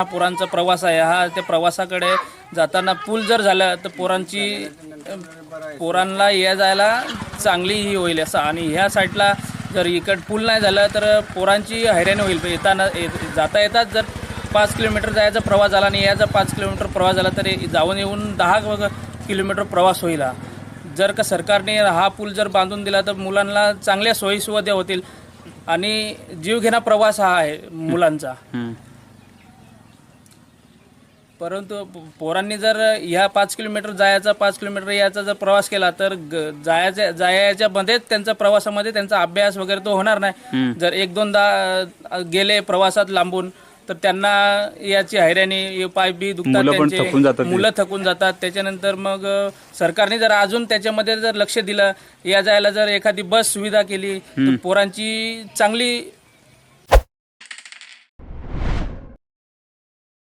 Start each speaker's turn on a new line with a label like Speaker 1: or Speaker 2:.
Speaker 1: पोरांचा प्रवास आहे हा. त्या प्रवासाकडे जाताना पूल जर झाला तर पोरांना या जायला चांगली ही होईल असं. आणि ह्या साईडला जर इकड पूल नाही झाला तर पोरांची हैराणी होईल. जाता येतात जर 5 किलोमीटर जायचा प्रवास झाला आणि याचा 5 किलोमीटर प्रवास झाला तर जाऊन येऊन 10 किलोमीटर प्रवास होईल. जर का सरकारने हा पूल जर बांधून दिला तर मुलांना चांगल्या सोयीसुविधा होतील आणि जीवघेणा प्रवास हा आहे मुलांचा. परंतु पोरांनी जर ह्या 5 किलोमीटर जायचा 5 किलोमीटर याचा जर प्रवास केला तर जायच्या मध्येच त्यांचा प्रवासामध्ये त्यांचा अभ्यास वगैरे तो होणार नाही. जर 1-2दा गेले प्रवासात लांबून तर त्यांना याची हैराणी, पाय बी दुखतात, त्यांचे मुलं थकून जातात. त्याच्यानंतर मग सरकारने जर अजून त्याच्यामध्ये जर लक्ष दिलं, या जायला जर एखादी बस सुविधा केली तर पोरांची चांगली